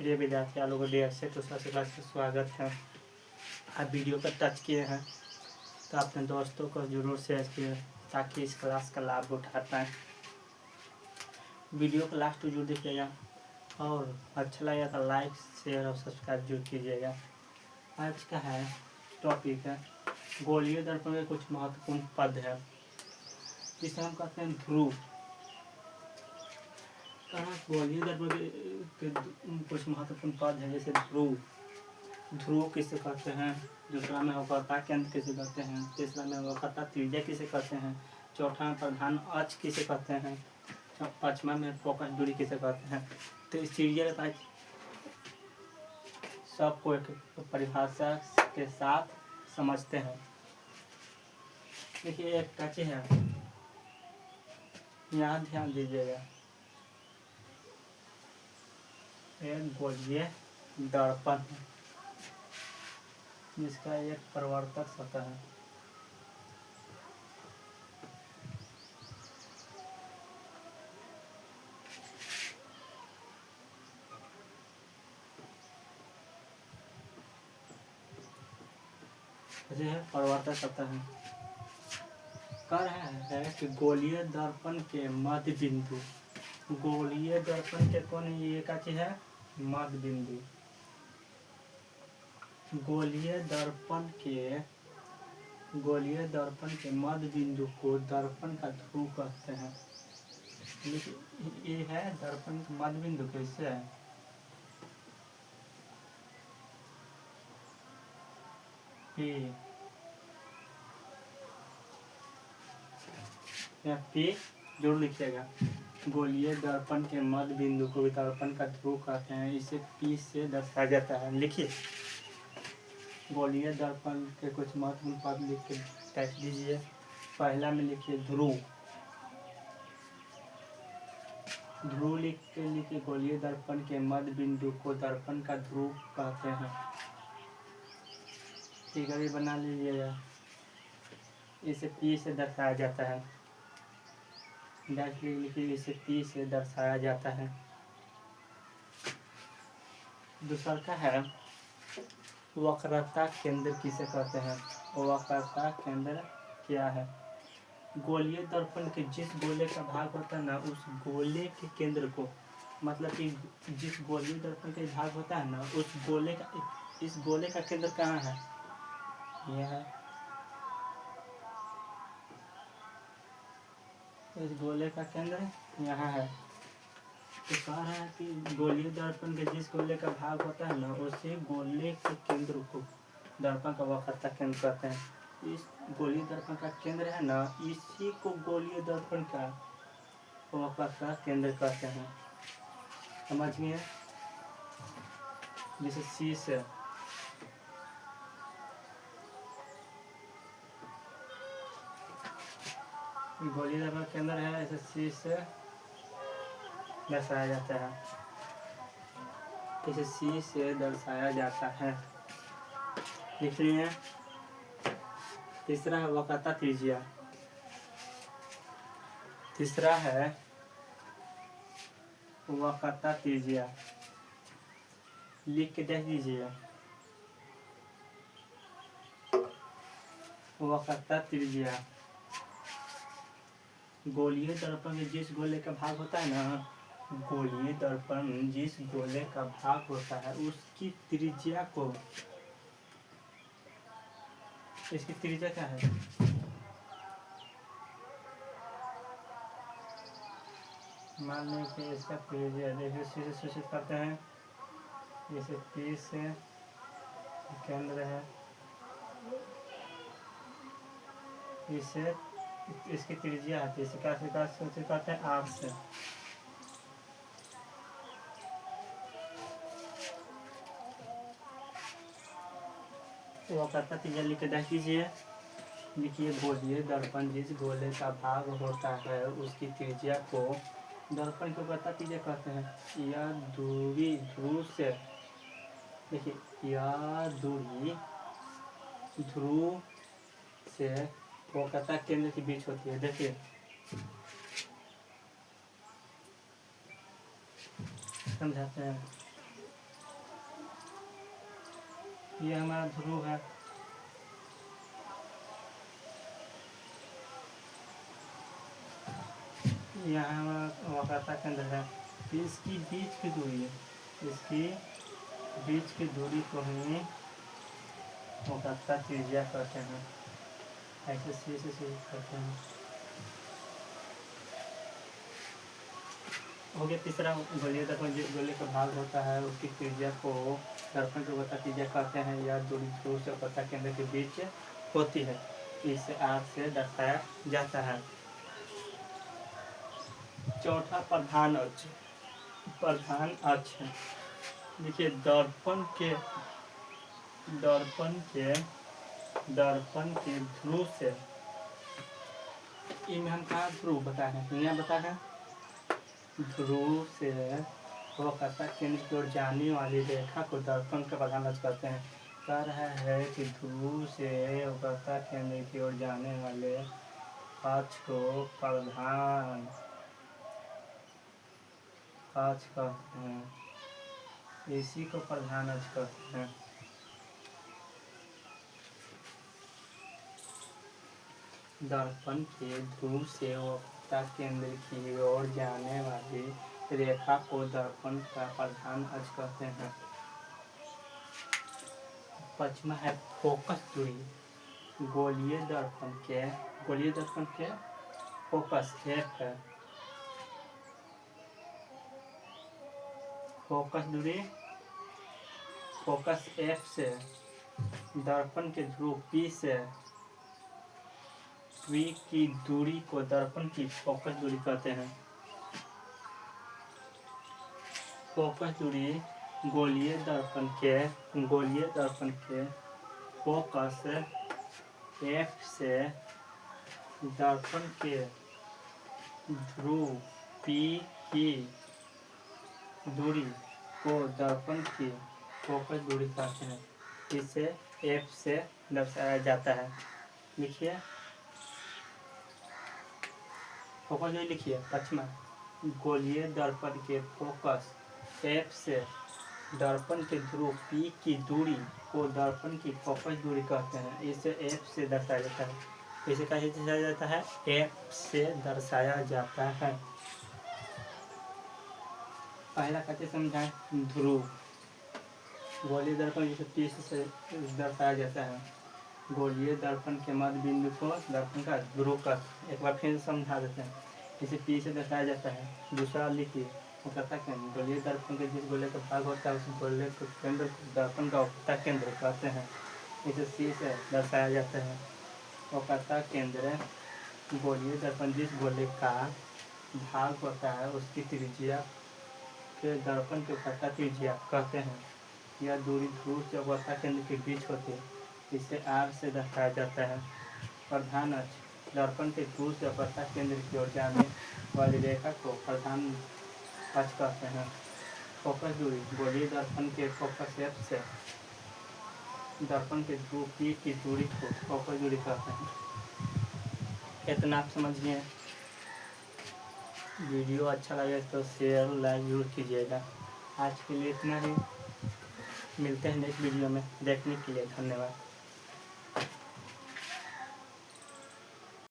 प्रिय विद्यार्थी लोगों को देर से दूसरा क्लास में स्वागत है। आप वीडियो पर टच किए हैं तो अपने दोस्तों को जरूर शेयर किए ताकि इस क्लास का लाभ उठा पाएँ। वीडियो को लास्ट जरूर देखिएगा और अच्छा लगेगा तो लाइक शेयर और सब्सक्राइब जरूर कीजिएगा। आज का है टॉपिक है गोलीय दर्पण के कुछ महत्वपूर्ण पद है जिसे हम कहते हैं ध्रुव। गोलीय दर्पण के कुछ महत्वपूर्ण पद है जैसे ध्रुव। ध्रुव किसे कहते हैं, दूसरा में वक्रता केंद्र किसे कहते हैं, तीसरा में वक्रता त्रिज्या किसे कहते हैं, चौथा में प्रधान अक्ष किसे कहते हैं, पांचवा में फोकस दूरी किसे कहते हैं। तो इस त्रिज्या के सबको एक परिभाषा के साथ समझते हैं। देखिए एक कच्ची है, यहाँ ध्यान दीजिएगा। एक गोलीय दर्पण है जिसका एक परावर्तक सतह है। परावर्तक सतह है। कह रहे हैं कि गोलीय दर्पण के मध्य बिंदु, गोलीय दर्पण के कौन ये का चीज है मध्य बिंदु। गोलीय दर्पण के मध्य बिंदु को दर्पण का ध्रुव कहते हैं। ये है दर्पण का मध्य बिंदु कैसे है, P जरूर लिखिएगा। गोलीय दर्पण के मध्य बिंदु को दर्पण का ध्रुव कहते हैं, इसे P से दर्शाया जाता है। लिखिए गोलीय दर्पण के कुछ महत्वपूर्ण पद लिख के टाइप दीजिए। पहला में लिखिए ध्रुव। ध्रुव लिख के लिखिए गोलीय दर्पण के मध्य बिंदु को दर्पण का ध्रुव कहते हैं। ठीक है, बना लीजिएगा। इसे P से दर्शाया जाता है। लिखिए इसे P से दर्शाया जाता है। दूसरा का है वक्रता केंद्र किसे कहते हैं। वक्रता केंद्र क्या है, गोलीय दर्पण के जिस गोले का भाग होता है ना उस गोले के केंद्र को, मतलब कि जिस गोलीय दर्पण का भाग होता है ना उस गोले का, इस गोले का केंद्र कहाँ है, यह है। इस गोले का केंद्र यहाँ है। तो कह रहा है कि गोलीय दर्पण के जिस गोले का भाग होता है ना उसी गोले के केंद्र को दर्पण का वक्रता केंद्र कहते हैं। इस गोलीय दर्पण का केंद्र है ना, इसी को गोलीय दर्पण का वक्रता केंद्र कहते हैं। समझ गए। जैसे C से गोलीय दर्पण केंद्र है, ऐसे C से दर्शाया जाता है। इसे C से दर्शाया जाता है। लिख लिए। तीसरा है वक्रता त्रिज्या। तीसरा है वक्रता त्रिज्या, लिख के देख दीजिए। वक्रता त्रिज्या गोलीय दर्पण के जिस गोले का भाग होता है ना, गोलीय दर्पण जिस गोले का भाग होता है उसकी त्रिज्या को, इसकी त्रिज्या क्या है, मान लें कि इसका त्रिज्या देखिए C से सूचित करते हैं। जैसे P से केंद्र है, इसे इसकी त्रिज्या है, इसे क्या सूचित करते हैं R से। वक्रता त्रिज्या लिख के देख लीजिए। लिखिए गोलीय दर्पण जिस गोले का भाग होता है उसकी त्रिज्या को दर्पण की वक्रता त्रिज्या कहते हैं। यह दूरी ध्रुव से, देखिए यह दूरी ध्रुव से वक्रता केंद्र के बीच होती है। देखिए समझाते हैं। ये हमारा ध्रुव है। यहाँ हमारा वक्रता केंद्र है। इसकी बीच की दूरी है, इसकी बीच की दूरी को हम वक्रता त्रिज्या कहते हैं। ऐसे सी से शुरू करते हैं। हो गया तीसरा गोलीय दर्पण। जिस गोले का भाग होता है उसकी त्रिज्या को दर्पण की वक्रता त्रिज्या कहते हैं। यह दूरी ध्रुव से वक्रता केंद्र के बीच होती है। इसे R से दर्शाया जाता है। चौथा प्रधान अक्ष। प्रधान अक्ष देखिए दर्पण के ध्रुव से, इनमें हम कहा ध्रुव बताए हैं, यहाँ बताया ध्रुव से वक्रता केंद्र की ओर जाने वाली रेखा को दर्पण का प्रधान अक्ष कहते हैं। कह रहा है कि ध्रुव से वक्रता केंद्र की ओर जाने वाले अक्ष को प्रधान अक्ष कहते हैं। इसी को प्रधान अक्ष कहते हैं। दर्पण के ध्रुव से वक्रता केंद्र की ओर जाने वाली रेखा को दर्पण का प्रधान अक्ष कहते हैं। पचमा है फोकस दूरी। गोलीय दर्पण के फोकस F है। फोकस दूरी फोकस F से दर्पण के ध्रुव P की दूरी को दर्पण की फोकस दूरी कहते हैं। फोकस दूरी गोलीय दर्पण के फोकस F से दर्पण के ध्रुव P की दूरी को दर्पण की फोकस दूरी कहते हैं। इसे F से दर्शाया जाता है। लिखिए फोकस दूरी, लिखिए पचमा गोलीय दर्पण के फोकस F से दर्पण के ध्रुव P की दूरी को दर्पण की फोकस दूरी कहते हैं। इसे F से दर्शाया जाता है। इसे कैसे दर्शाया जाता है? F से दर्शाया जाता है। पहला कैसे समझाएं? ध्रुव गोलीय दर्पण जिसे P से दर्शाया जाता है। गोलीय दर्पण के मध्य बिंदु को दर्पण का ध्रुव का, एक बार फिर समझा देते हैं। इसे P से दर्शाया जाता है। दूसरा लिखिए वक्रता केंद्र। गोलीय दर्पण के जिस गोले का भाग होता है उस गोले के केंद्र को दर्पण का वक्रता केंद्र कहते हैं। इसे C से दर्शाया जाता है। वक्रता केंद्र गोलीय दर्पण जिस गोले का भाग होता है उसकी त्रिज्या के दर्पण की वक्रता त्रिज्या कहते हैं। यह दूरी ध्रुव से वक्रता केंद्र के बीच होती है। इसे R से दर्शाया जाता है। प्रधान अक्ष दर्पण के ध्रुव से वक्रता केंद्र की ओर जाने वाली रेखा को प्रधान अक्ष कहते हैं। फोकस दूरी गोलीय दर्पण के फोकस F से दर्पण के ध्रुव P की दूरी को फोकस दूरी कहते हैं। इतना आप समझिए। वीडियो अच्छा लगे तो शेयर लाइक जरूर कीजिएगा। आज के लिए इतना ही। मिलते हैं नेक्स्ट वीडियो में। देखने के लिए धन्यवाद।